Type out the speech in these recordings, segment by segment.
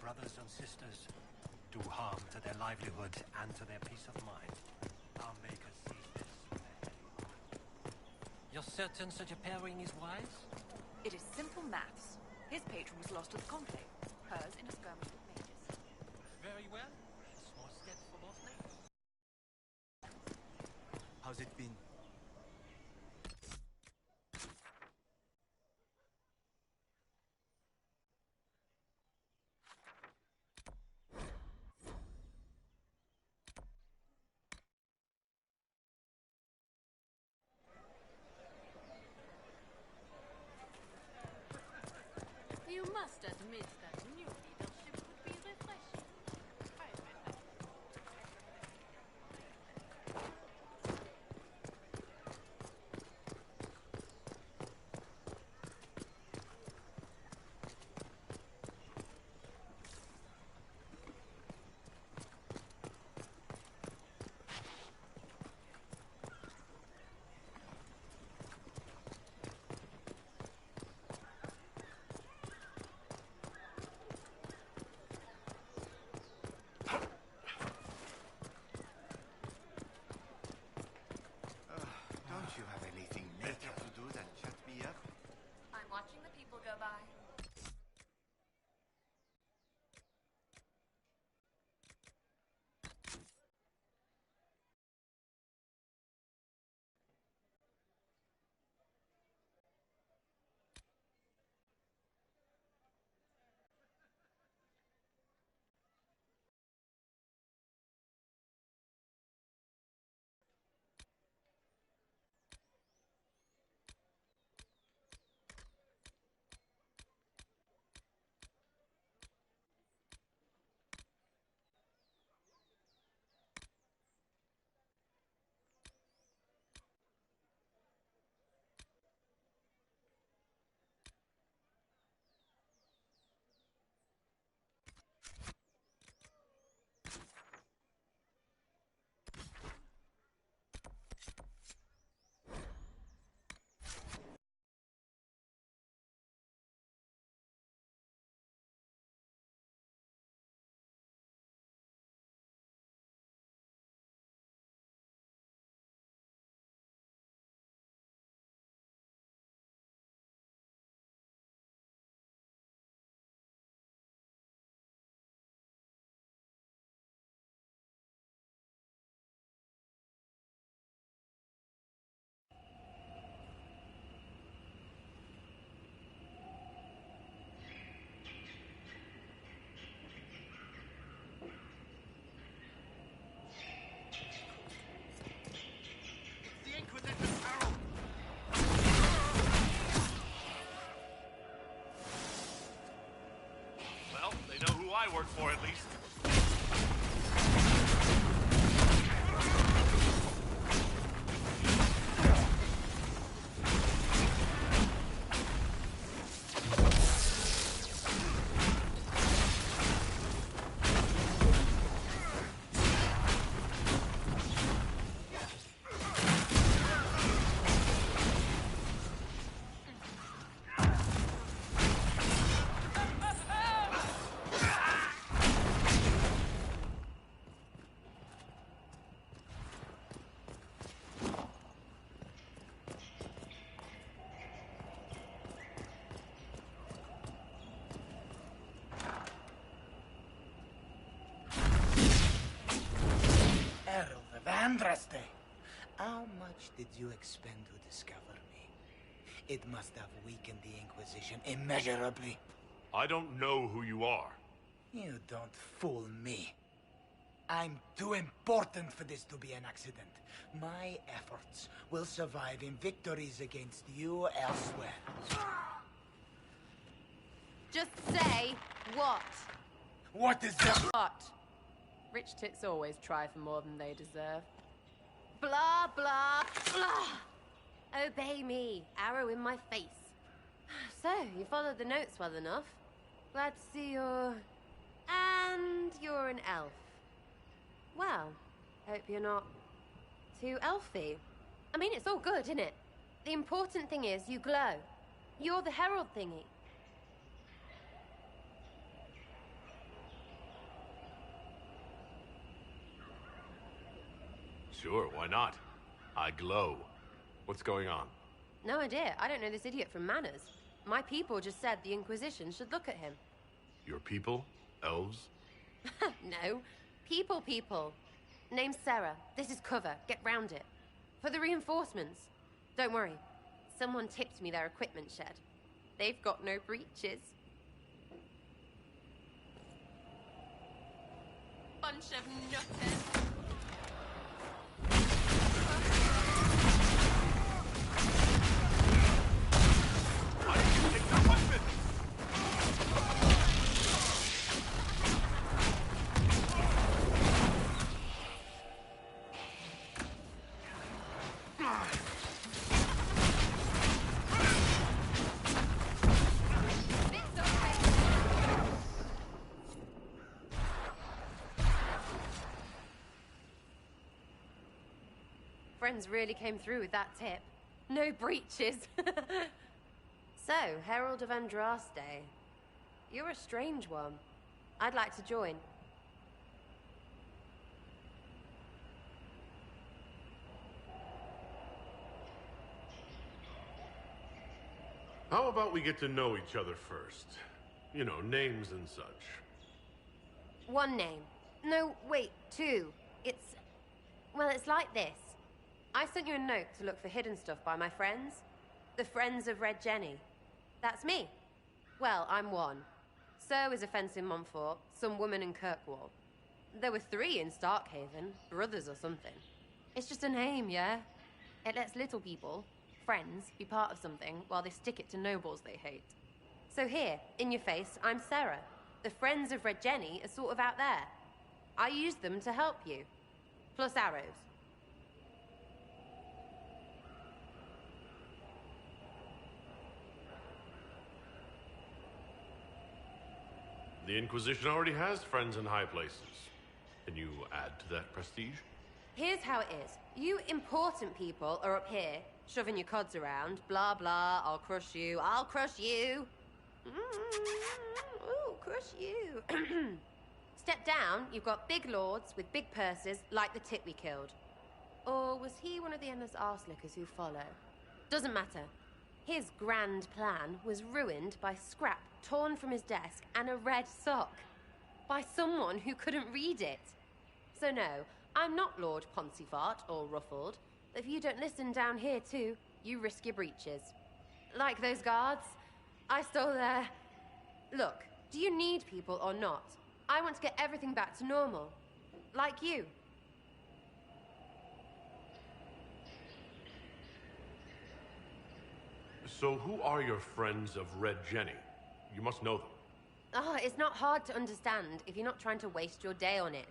brothers and sisters, do harm to their livelihood and to their peace of mind. Our Maker sees this. You're certain such a pairing is wise? It is simple maths. His patron was lost to the Conclave, hers in a skirmish with mages. Very well. Small step for both names. How's it been? You must admit that new leadership would be refreshing. I admit that. Don't you have anything better to do than chat me up? I'm watching the people go by. The Inquisitor's Herald! Well, they know who I work for at least. Herald of Andraste, how much did you expend to discover me? It must have weakened the Inquisition immeasurably. I don't know who you are. You don't fool me. I'm too important for this to be an accident. My efforts will survive in victories against you elsewhere. Just say what? What is that? What? Rich tits always try for more than they deserve. Blah, blah, blah! Obey me. Arrow in my face. So, you followed the notes well enough. Glad to see you're... And you're an elf. Well, hope you're not too elfy. I mean, it's all good, isn't it? The important thing is you glow. You're the herald thingy. Sure, why not? I glow. What's going on? No idea. I don't know this idiot from Manners. My people just said the Inquisition should look at him. Your people? Elves? No. People. Name's Sarah. This is cover. Get round it. For the reinforcements. Don't worry. Someone tipped me their equipment shed. They've got no breaches. Bunch of nutters. Why did you take that weapon? Friends really came through with that tip. No breaches. So, Herald of Andraste. You're a strange one. I'd like to join. How about we get to know each other first? You know, names and such. One name. No, wait, two. Well, it's like this. I sent you a note to look for hidden stuff by my friends. The Friends of Red Jenny. That's me. Well, I'm one. So is a fence in Montfort, some woman in Kirkwall. There were 3 in Starkhaven, brothers or something. It's just a name, yeah? It lets little people, friends, be part of something while they stick it to nobles they hate. So here, in your face, I'm Sarah. The Friends of Red Jenny are sort of out there. I use them to help you. Plus arrows. The Inquisition already has friends in high places. Can you add to that prestige? Here's how it is. You important people are up here, shoving your cods around. Blah, blah, I'll crush you. Ooh, crush you. Step down, you've got big lords with big purses, like the tit we killed. Or was he one of the endless arse-lickers who follow? Doesn't matter. His grand plan was ruined by scrap torn from his desk and a red sock. By someone who couldn't read it. So no, I'm not Lord Poncyfart or Ruffled. If you don't listen down here too, you risk your breeches. Like those guards, I stole their... Look, do you need people or not? I want to get everything back to normal. Like you. So who are your friends of Red Jenny? You must know them. It's not hard to understand if you're not trying to waste your day on it.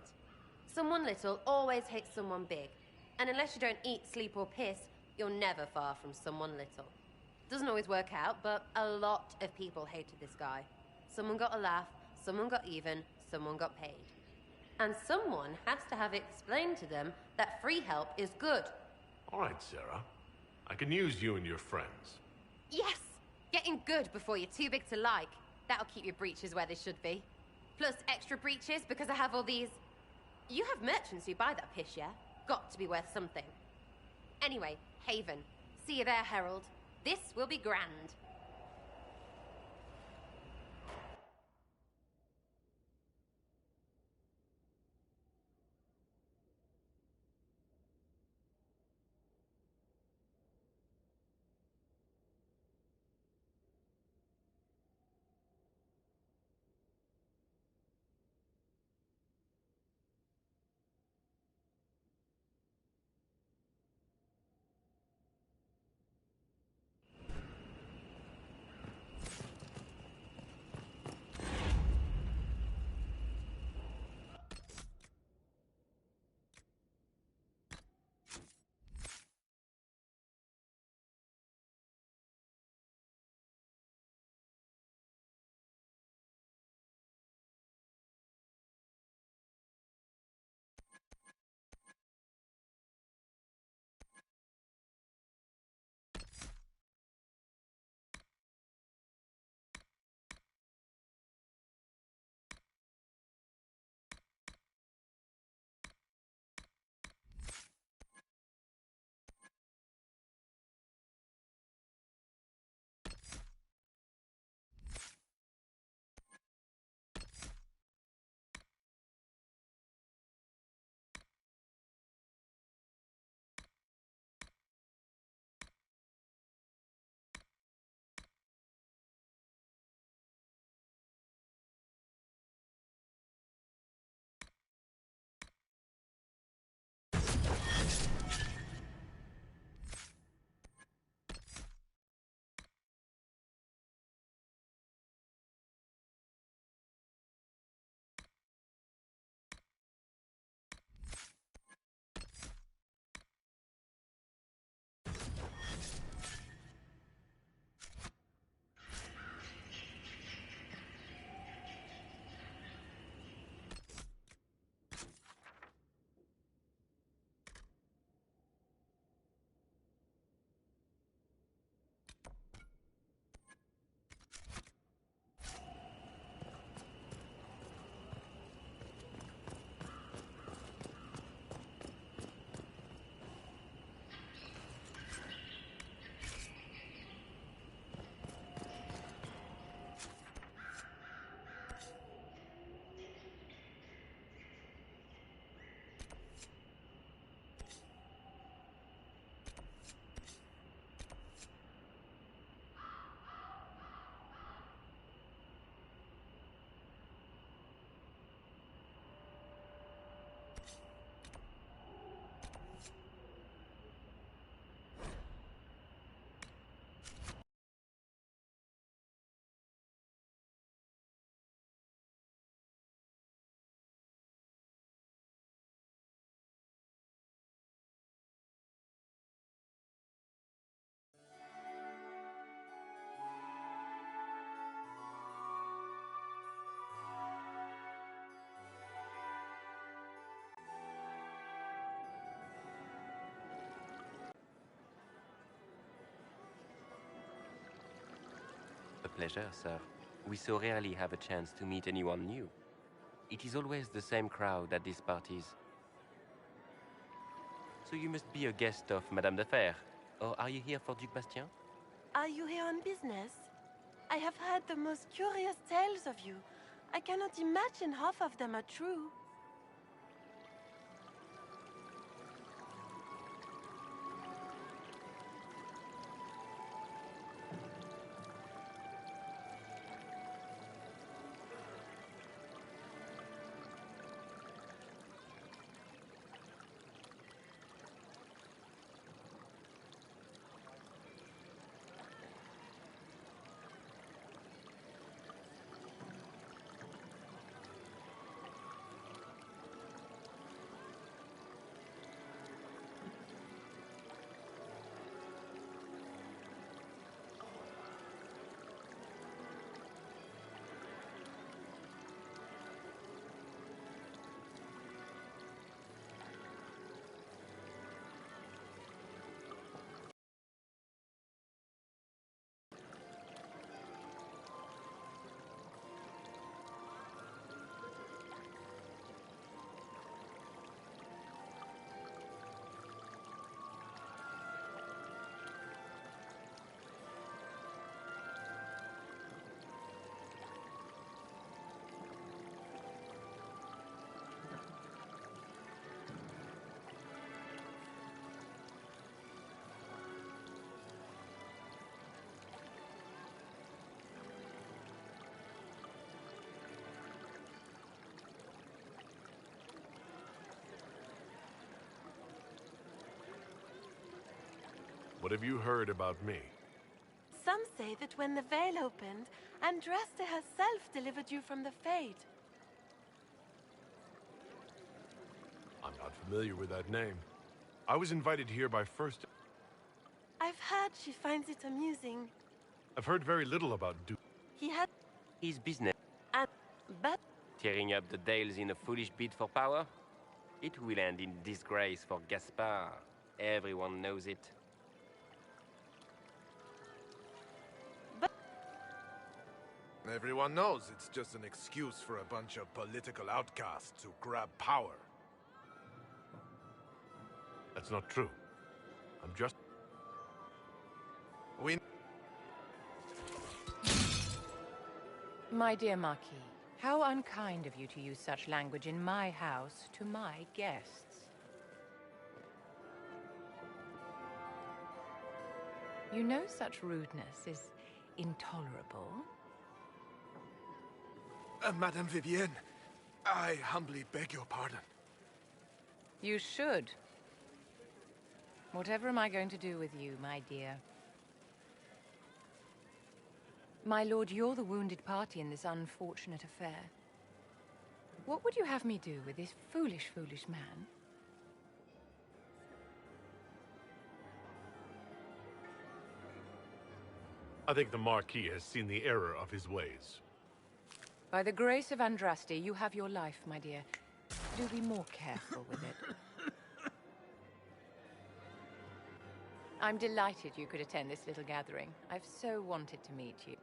Someone little always hates someone big. And unless you don't eat, sleep, or piss, you're never far from someone little. Doesn't always work out, but a lot of people hated this guy. Someone got a laugh, someone got even, someone got paid. And someone has to have explained to them that free help is good. All right, Sarah. I can use you and your friends. Yes! Getting good before you're too big to like. That'll keep your breeches where they should be. Plus extra breeches because I have all these... You have merchants who buy that piss, yeah? Got to be worth something. Anyway, Haven. See you there, Herald. This will be grand. pleasure, sir. We so rarely have a chance to meet anyone new. It is always the same crowd at these parties. So you must be a guest of Madame de Fer. Or are you here for Duc Bastien? Are you here on business? I have heard the most curious tales of you. I cannot imagine half of them are true. What have you heard about me? Some say that when the veil opened, Andraste herself delivered you from the Fade. I'm not familiar with that name. I was invited here by First... I've heard she finds it amusing. I've heard very little about Duke. He had... His business. But... Tearing up the Dales in a foolish bid for power? It will end in disgrace for Gaspard. Everyone knows it. Everyone knows it's just an excuse for a bunch of political outcasts to grab power. That's not true. I'm just... We... My dear Marquis, how unkind of you to use such language in my house to my guests. You know such rudeness is intolerable. Madame Vivienne, I humbly beg your pardon. You should. Whatever am I going to do with you, my dear? My lord, you're the wounded party in this unfortunate affair. What would you have me do with this foolish, foolish man? I think the Marquis has seen the error of his ways. By the grace of Andraste, you have your life, my dear. Do be more careful with it. I'm delighted you could attend this little gathering. I've so wanted to meet you.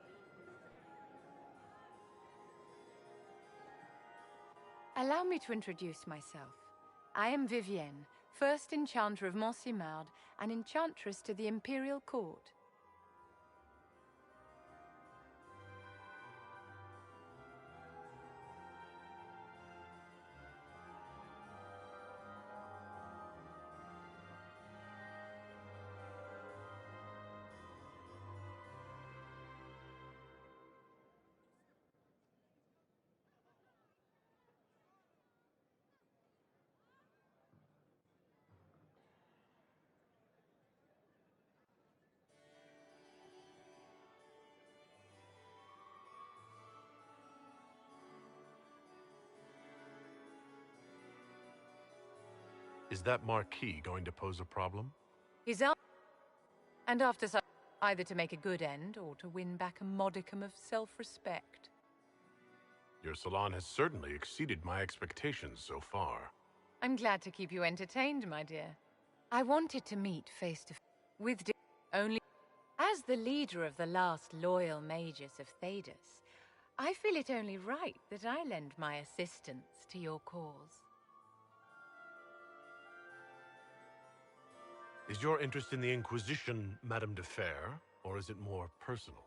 Allow me to introduce myself. I am Vivienne, first Enchanter of Montsimmard and Enchantress to the Imperial Court. Is that Marquis going to pose a problem? He's out. And after such, either to make a good end or to win back a modicum of self-respect. Your salon has certainly exceeded my expectations so far. I'm glad to keep you entertained, my dear. I wanted to meet face to face with only As the leader of the last loyal mages of Thedas, I feel it only right that I lend my assistance to your cause. Is your interest in the Inquisition, Madame de Fer, or is it more personal?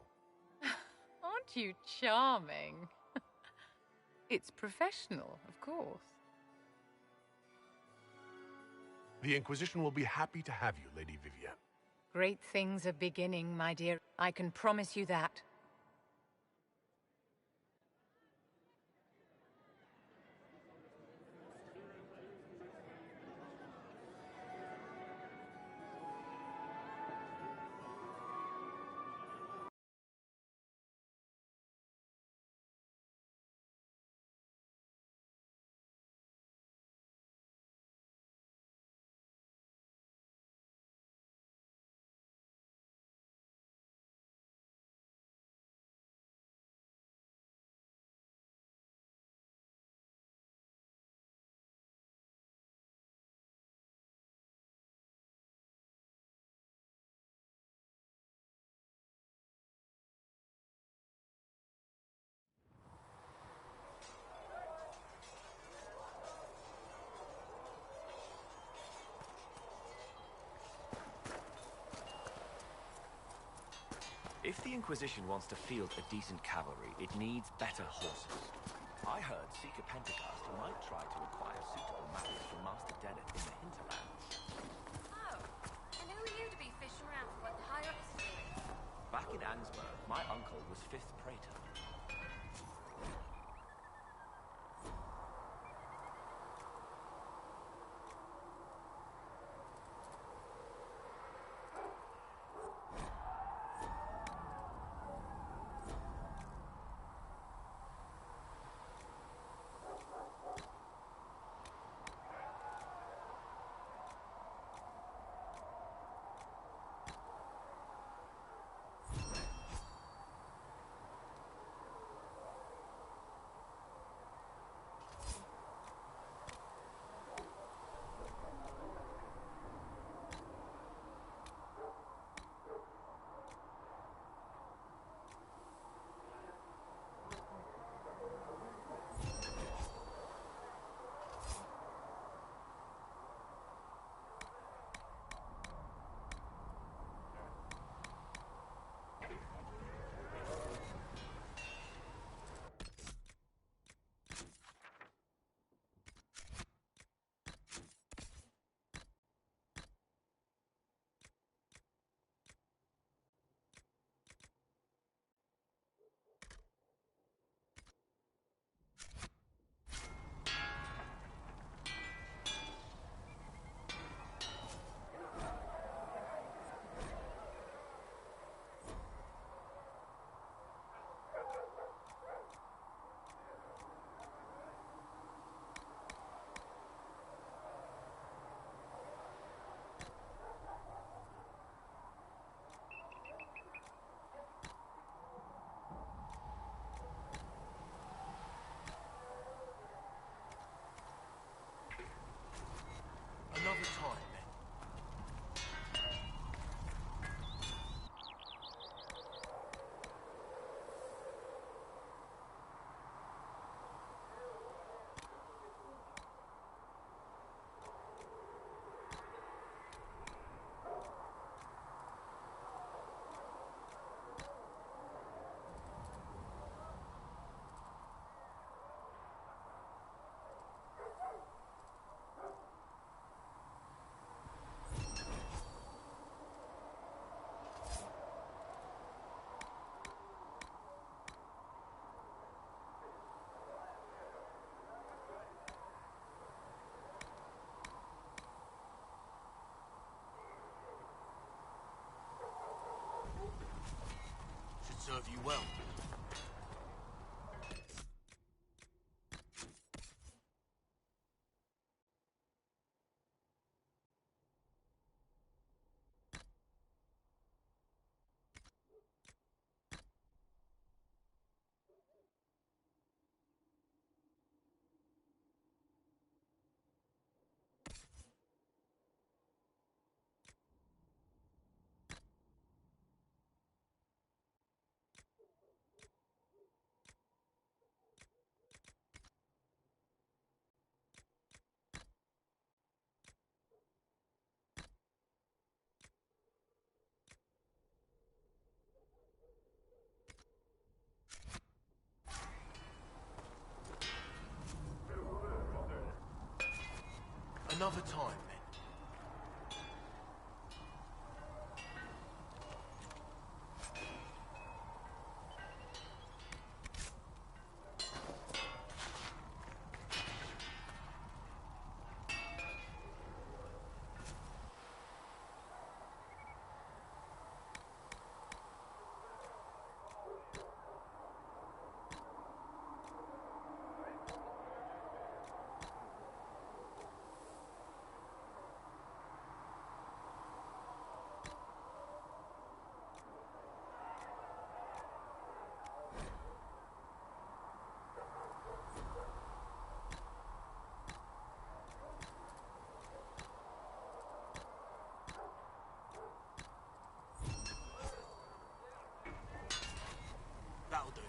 Aren't you charming? It's professional, of course. The Inquisition will be happy to have you, Lady Vivienne. Great things are beginning, my dear. I can promise you that. If the Inquisition wants to field a decent cavalry, it needs better horses. I heard Seeker Pentecost might try to acquire suitable mounts from Master Dennett in the hinterlands. Oh, and who are you to be fishing around for what the higher-ups are doing? Back in Ansburg, my uncle was 5th Praetor. Another time, then. Should serve you well. Another time, then. That'll do.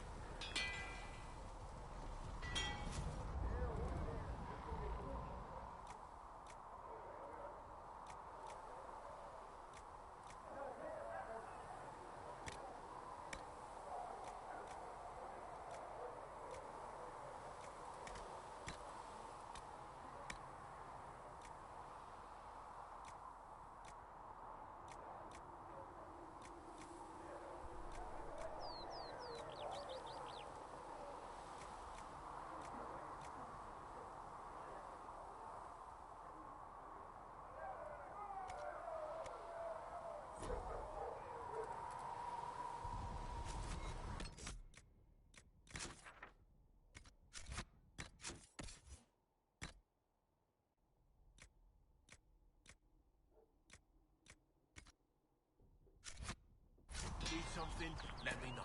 Need something? Let me know.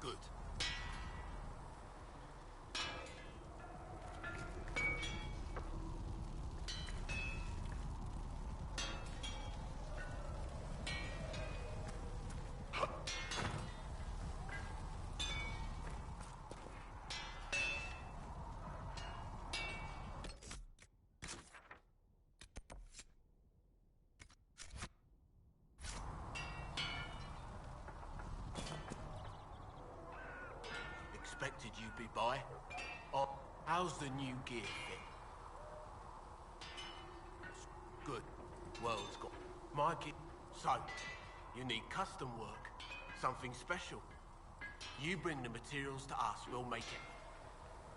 Good. Expected you'd be by. Oh, how's the new gear fit? Good. World's got my gear. So, you need custom work. Something special. You bring the materials to us, we'll make it.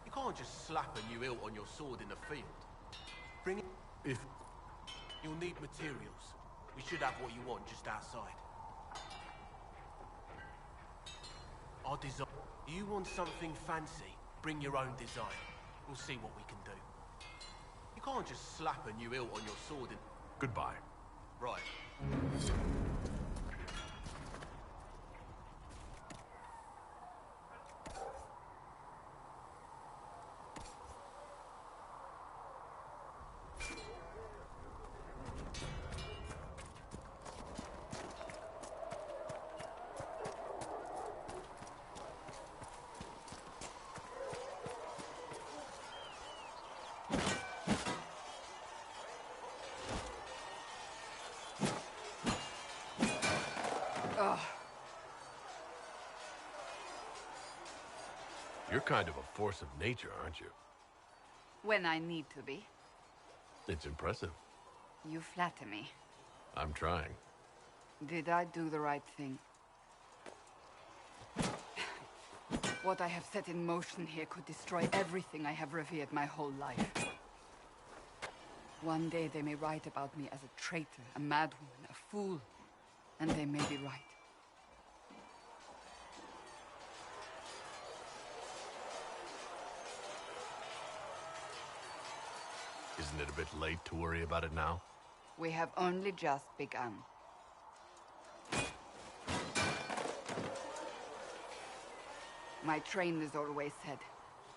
You can't just slap a new hilt on your sword in the field. Bring it. If you'll need materials, we should have what you want just outside. Our design. You want something fancy? Bring your own design. We'll see what we can do. You can't just slap a new hilt on your sword and... Goodbye. Right. You're kind of a force of nature, aren't you? When I need to be. It's impressive. You flatter me. I'm trying. Did I do the right thing? What I have set in motion here could destroy everything I have revered my whole life. One day they may write about me as a traitor, a madwoman, a fool. And they may be right. Isn't it a bit late to worry about it now? We have only just begun. My trainers always said,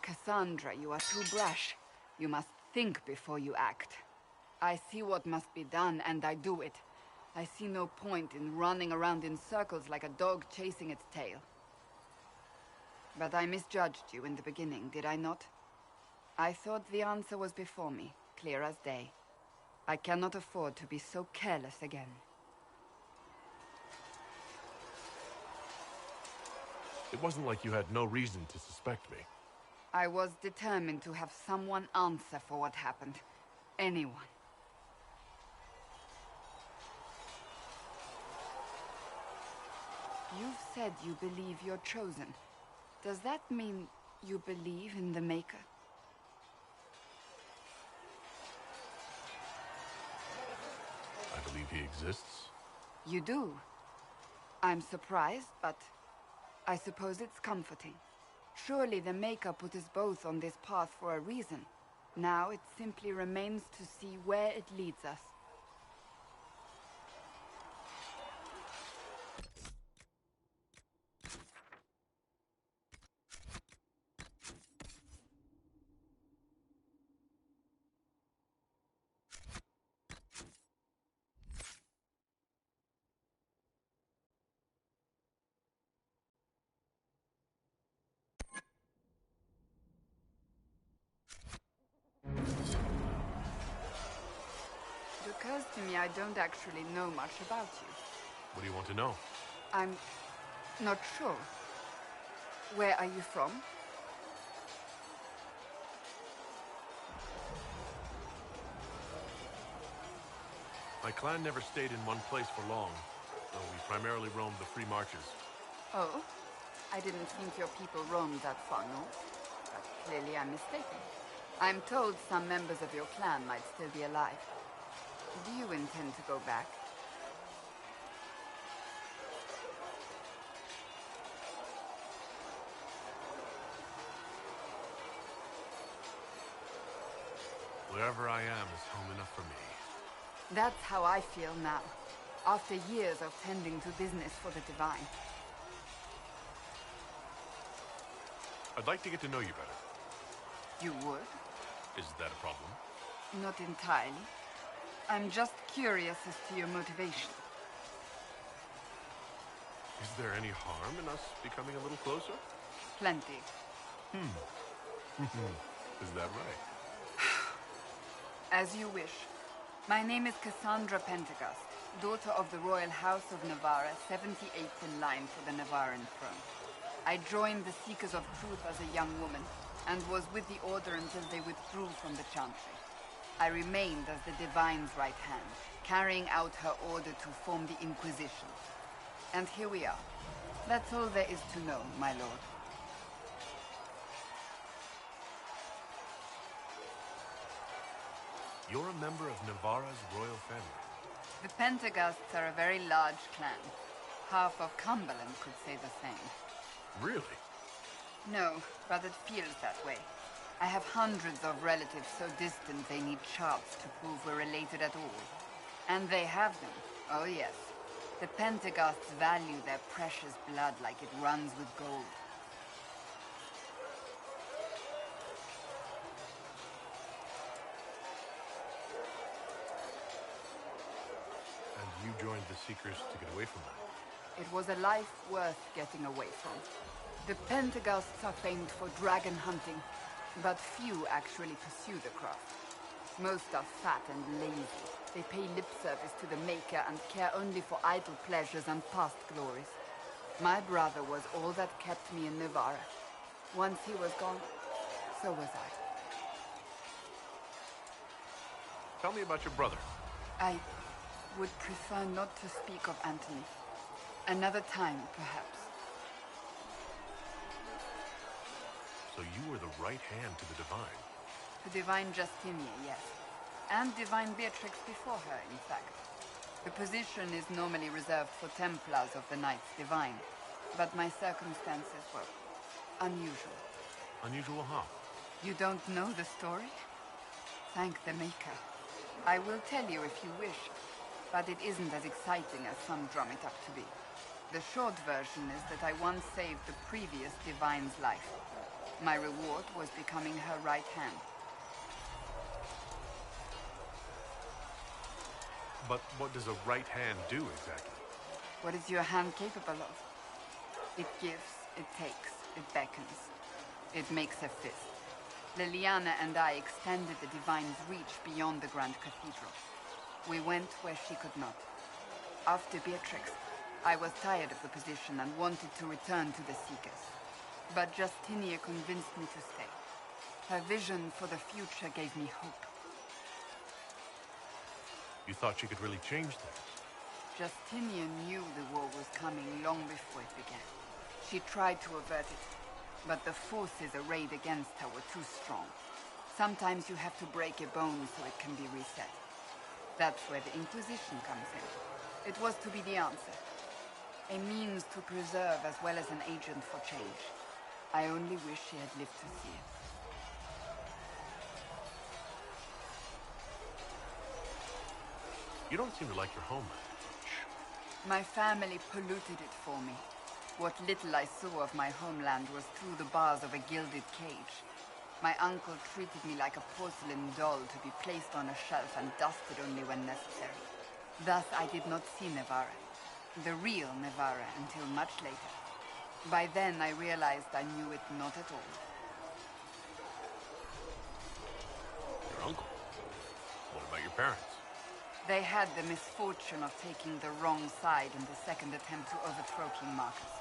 Cassandra, you are too brash. You must think before you act. I see what must be done, and I do it. I see no point in running around in circles like a dog chasing its tail. But I misjudged you in the beginning, did I not? I thought the answer was before me, clear as day. I cannot afford to be so careless again. It wasn't like you had no reason to suspect me. I was determined to have someone answer for what happened. Anyone. You've said you believe you're chosen. Does that mean you believe in the Maker? I believe he exists. You do? I'm surprised, but I suppose it's comforting. Surely the Maker put us both on this path for a reason. Now it simply remains to see where it leads us. It occurs to me I don't actually know much about you. What do you want to know? I'm not sure. Where are you from? My clan never stayed in one place for long, though we primarily roamed the free marches. Oh? I didn't think your people roamed that far north. But clearly I'm mistaken. I'm told some members of your clan might still be alive. Do you intend to go back? Wherever I am is home enough for me. That's how I feel now, after years of tending to business for the Divine. I'd like to get to know you better. You would? Is that a problem? Not entirely. I'm just curious as to your motivation. Is there any harm in us becoming a little closer? Plenty. Is that right? As you wish. My name is Cassandra Pentecost, daughter of the Royal House of Navarra, 78th in line for the Navarran throne. I joined the Seekers of Truth as a young woman, and was with the Order until they withdrew from the Chantry. I remained as the Divine's right hand, carrying out her order to form the Inquisition. And here we are. That's all there is to know, my lord. You're a member of Navarra's royal family. The Pentecosts are a very large clan. Half of Cumberland could say the same. Really? No, but it feels that way. I have hundreds of relatives so distant they need charts to prove we're related at all. And they have them. Oh yes. The Pentecosts value their precious blood like it runs with gold. And you joined the Seekers to get away from that? It was a life worth getting away from. The Pentecosts are famed for dragon hunting, but few actually pursue the craft. Most are fat and lazy. They pay lip service to the Maker and care only for idle pleasures and past glories. My brother was all that kept me in Navarra. Once he was gone, so was I. Tell me about your brother. I would prefer not to speak of Anthony. Another time, perhaps. So you were the right hand to the Divine? To Divine Justinia, yes. And Divine Beatrix before her, in fact. The position is normally reserved for Templars of the Knights Divine, but my circumstances were unusual. Unusual how? You don't know the story? Thank the Maker. I will tell you if you wish, but it isn't as exciting as some drum it up to be. The short version is that I once saved the previous Divine's life. My reward was becoming her right hand. But what does a right hand do exactly? What is your hand capable of? It gives, it takes, It beckons. It makes a fist. Liliana and I extended the Divine's reach beyond the Grand Cathedral. We went where she could not. After Beatrix, I was tired of the position and wanted to return to the Seekers. But Justinia convinced me to stay. Her vision for the future gave me hope. You thought she could really change things? Justinia knew the war was coming long before it began. She tried to avert it, but the forces arrayed against her were too strong. Sometimes you have to break a bone so it can be reset. That's where the Inquisition comes in. It was to be the answer. A means to preserve as well as an agent for change. I only wish she had lived to see it. You don't seem to like your homeland much. My family polluted it for me. What little I saw of my homeland was through the bars of a gilded cage. My uncle treated me like a porcelain doll to be placed on a shelf and dusted only when necessary. Thus I did not see Nevarra, the real Nevarra, until much later. By then I realized I knew it not at all. Your uncle? What about your parents? They had the misfortune of taking the wrong side in the second attempt to overthrow King Marcus.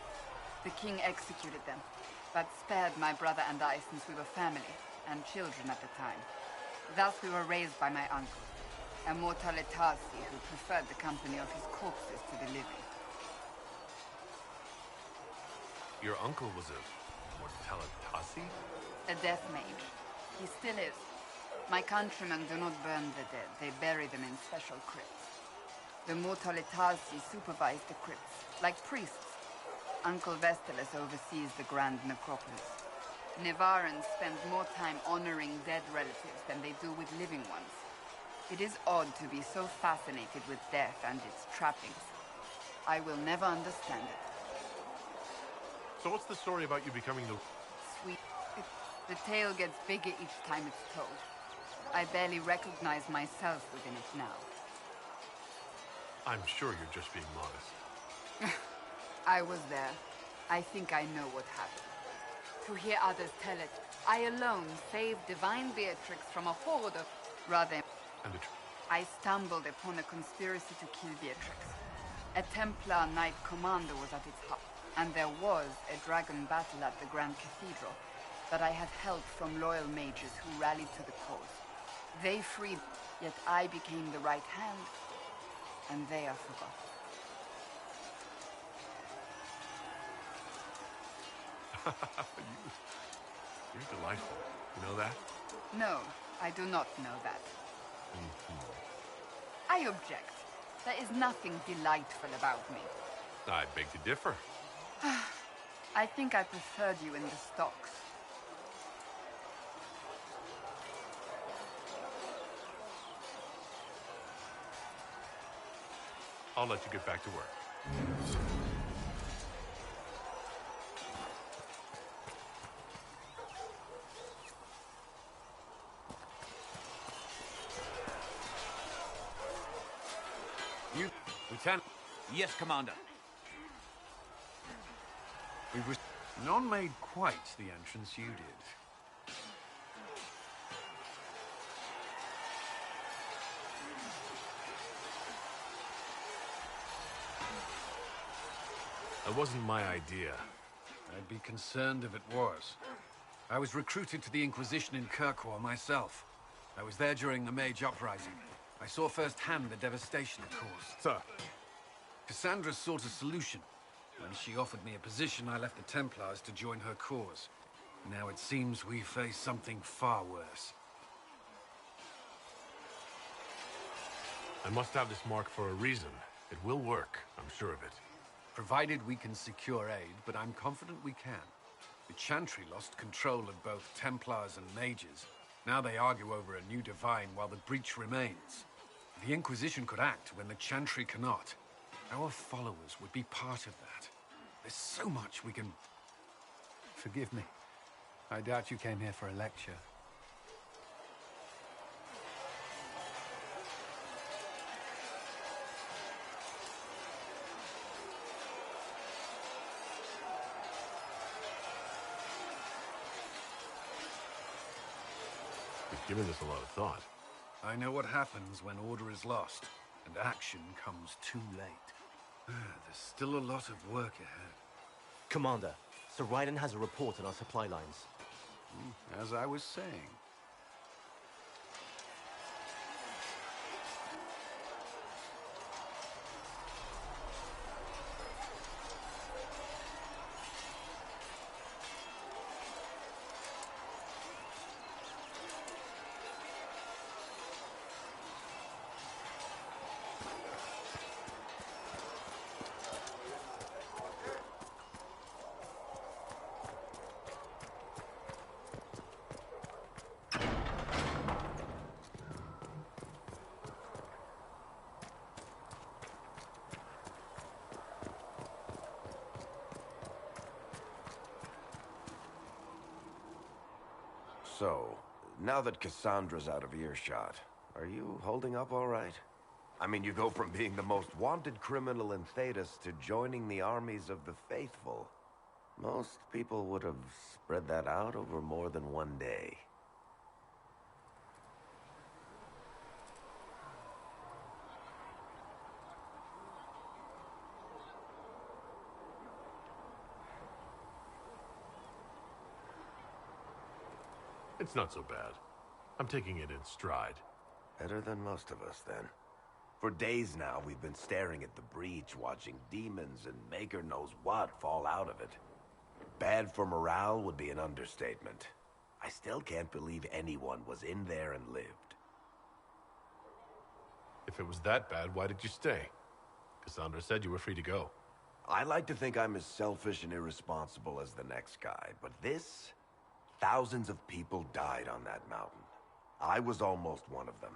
The king executed them, but spared my brother and I since we were family, and children at the time. Thus we were raised by my uncle, a Mortalitasi who preferred the company of his corpses to the living. Your uncle was a Mortalitasi? A death mage. He still is. My countrymen do not burn the dead, they bury them in special crypts. The Mortalitasi supervise the crypts, like priests. Uncle Vestalis oversees the Grand Necropolis. Nevarrans spend more time honoring dead relatives than they do with living ones. It is odd to be so fascinated with death and its trappings. I will never understand it. So what's the story about you becoming the... Sweet. The tale gets bigger each time it's told. I barely recognize myself within it now. I'm sure you're just being modest. I was there. I think I know what happened. To hear others tell it, I alone saved Divine Beatrix from a horde of... rather... And I stumbled upon a conspiracy to kill Beatrix. A Templar Knight Commander was at its heart, and there was a dragon battle at the Grand Cathedral, but I had help from loyal mages who rallied to the cause. They freed, yet I became the right hand, and they are forgotten. You're delightful. You know that? No, I do not know that. I object. There is nothing delightful about me. I beg to differ. I think I preferred you in the stocks. I'll let you get back to work. You, Lieutenant. Yes, Commander. None made quite the entrance you did. That wasn't my idea. I'd be concerned if it was. I was recruited to the Inquisition in Kirkwall myself. I was there during the Mage Uprising. I saw firsthand the devastation it caused. Sir. Cassandra sought a solution. When she offered me a position, I left the Templars to join her cause. Now it seems we face something far worse. I must have this mark for a reason. It will work, I'm sure of it. Provided we can secure aid, but I'm confident we can. The Chantry lost control of both Templars and Mages. Now they argue over a new Divine while the breach remains. The Inquisition could act when the Chantry cannot. Our followers would be part of that. There's so much we can... Forgive me. I doubt you came here for a lecture. given this a lot of thought. I know what happens when order is lost, and action comes too late. There's still a lot of work ahead. Commander, Sir Raiden has a report on our supply lines. As I was saying. So, now that Cassandra's out of earshot, are you holding up all right? I mean, you go from being the most wanted criminal in Thedas to joining the armies of the faithful. Most people would have spread that out over more than one day. It's not so bad. I'm taking it in stride. Better than most of us, then. For days now, we've been staring at the breach, watching demons and Maker knows what fall out of it. Bad for morale would be an understatement. I still can't believe anyone was in there and lived. If it was that bad, why did you stay? Cassandra said you were free to go. I like to think I'm as selfish and irresponsible as the next guy, but this... Thousands of people died on that mountain. I was almost one of them.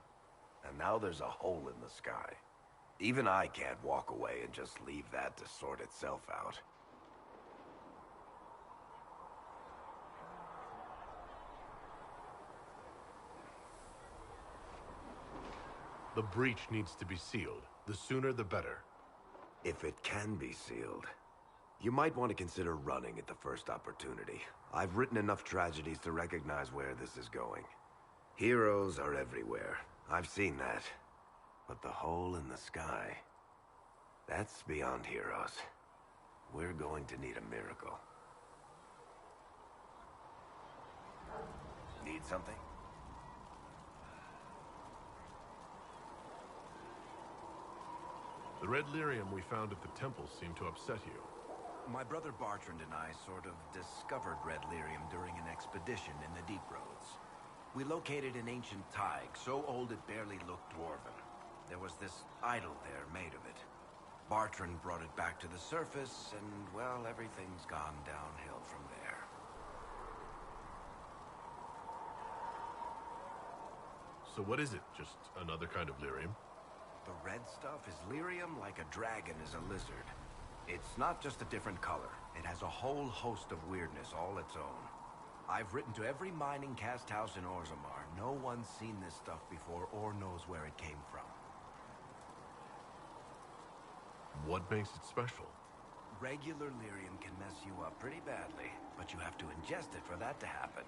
And now there's a hole in the sky. Even I can't walk away and just leave that to sort itself out. The breach needs to be sealed. The sooner the better. If it can be sealed. You might want to consider running at the first opportunity. I've written enough tragedies to recognize where this is going. Heroes are everywhere. I've seen that. But the hole in the sky... that's beyond heroes. We're going to need a miracle. Need something? The red lyrium we found at the temple seemed to upset you. My brother Bartrand and I sort of discovered red lyrium during an expedition in the Deep Roads. We located an ancient Tig, so old it barely looked dwarven. There was this idol there made of it. Bartrand brought it back to the surface, and, well, everything's gone downhill from there. So what is it? Just another kind of lyrium? The red stuff is lyrium like a dragon is a lizard. It's not just a different color. It has a whole host of weirdness all its own. I've written to every mining cast house in Orzammar. No one's seen this stuff before or knows where it came from. What makes it special? Regular lyrium can mess you up pretty badly, but you have to ingest it for that to happen.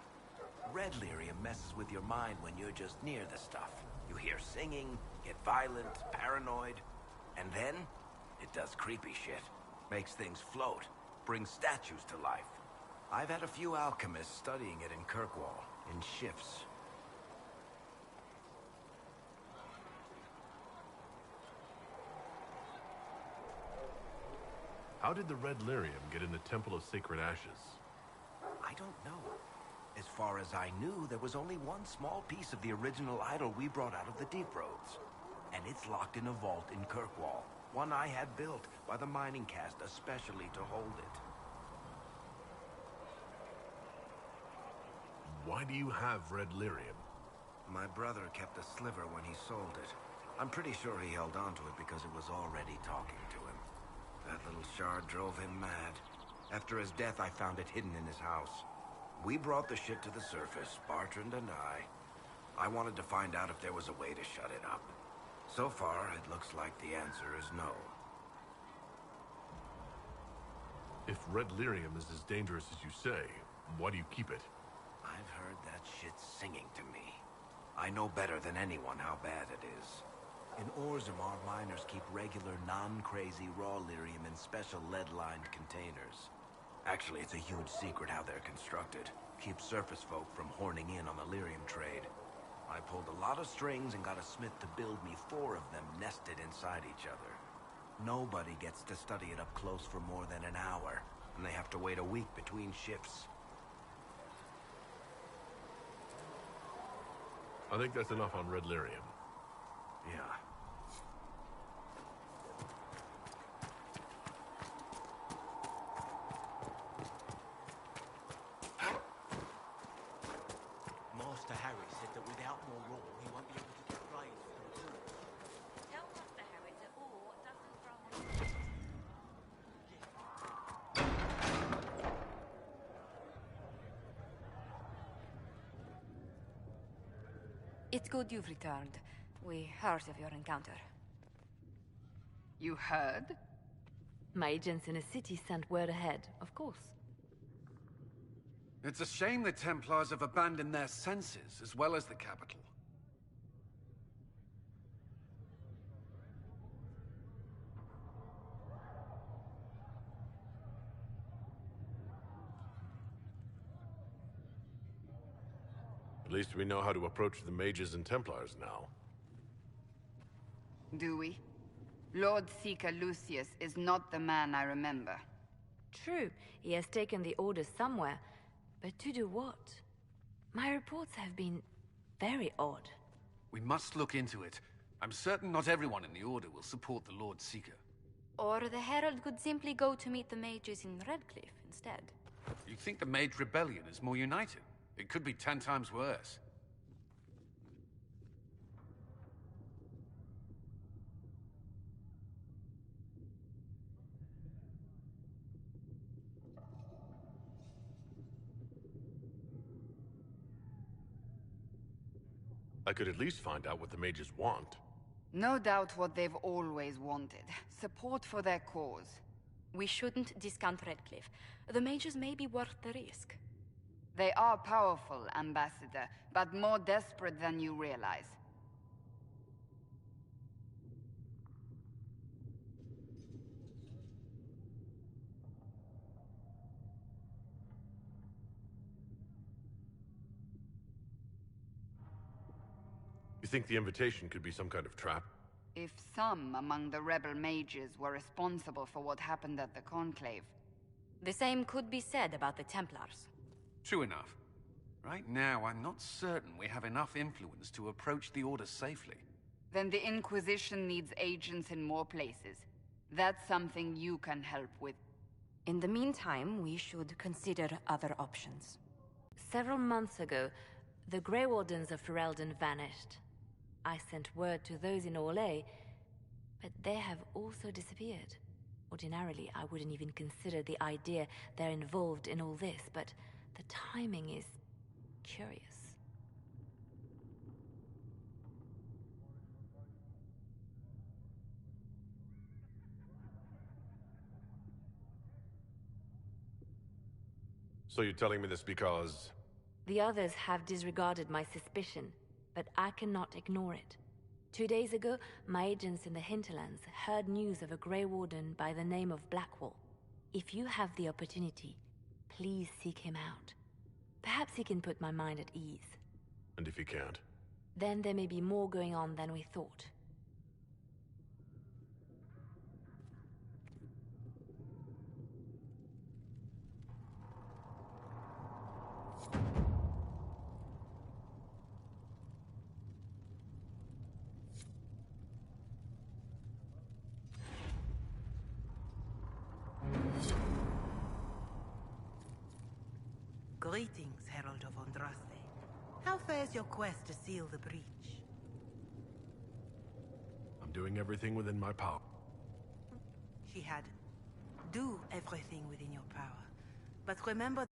Red lyrium messes with your mind when you're just near the stuff. You hear singing, get violent, paranoid, and then it does creepy shit. Makes things float, brings statues to life. I've had a few alchemists studying it in Kirkwall, in shifts. How did the red lyrium get in the Temple of Sacred Ashes? I don't know. As far as I knew, there was only one small piece of the original idol we brought out of the Deep Roads. And it's locked in a vault in Kirkwall. One I had built by the mining cast especially to hold it. Why do you have red lyrium? My brother kept a sliver when he sold it. I'm pretty sure he held on to it because it was already talking to him. That little shard drove him mad. After his death, I found it hidden in his house. We brought the shit to the surface, Bartrand and I wanted to find out if there was a way to shut it up. So far, it looks like the answer is no. If red lyrium is as dangerous as you say, why do you keep it? I've heard that shit singing to me. I know better than anyone how bad it is. In Orzammar, miners keep regular, non-crazy raw lyrium in special lead-lined containers. Actually, it's a huge secret how they're constructed. Keeps surface folk from horning in on the lyrium trade. I pulled a lot of strings and got a smith to build me 4 of them nested inside each other. Nobody gets to study it up close for more than an hour, and they have to wait a week between shifts. I think that's enough on red lyrium. Yeah. Master Harry said that without more ore, he won't be able to get raised for the pool. Tell Master Harry that ore doesn't grow on... It's good you've returned. We heard of your encounter. You heard? My agents in the city sent word ahead, of course. It's a shame the Templars have abandoned their senses, as well as the capital. At least we know how to approach the mages and Templars now. Do we? Lord Seeker Lucius is not the man I remember. True, he has taken the orders somewhere, but to do what? My reports have been very odd. We must look into it. I'm certain not everyone in the Order will support the Lord Seeker. Or the Herald could simply go to meet the mages in Redcliffe instead. You think the Mage Rebellion is more united? It could be 10 times worse. I could at least find out what the mages want. No doubt what they've always wanted. Support for their cause. We shouldn't discount Redcliffe. The mages may be worth the risk. They are powerful, Ambassador, but more desperate than you realize. You think the invitation could be some kind of trap? If some among the rebel mages were responsible for what happened at the Conclave... The same could be said about the Templars. True enough. Right now, I'm not certain we have enough influence to approach the Order safely. Then the Inquisition needs agents in more places. That's something you can help with. In the meantime, we should consider other options. Several months ago, the Grey Wardens of Ferelden vanished. I sent word to those in Orlais, but they have also disappeared. Ordinarily, I wouldn't even consider the idea they're involved in all this, but the timing is curious. So you're telling me this because... The others have disregarded my suspicion, but I cannot ignore it. 2 days ago, my agents in the hinterlands heard news of a Grey Warden by the name of Blackwall. If you have the opportunity, please seek him out. Perhaps he can put my mind at ease. And if he can't? Then there may be more going on than we thought. Greetings, Herald of Andraste. How fares your quest to seal the breach? I'm doing everything within my power. She had. Do everything within your power. But remember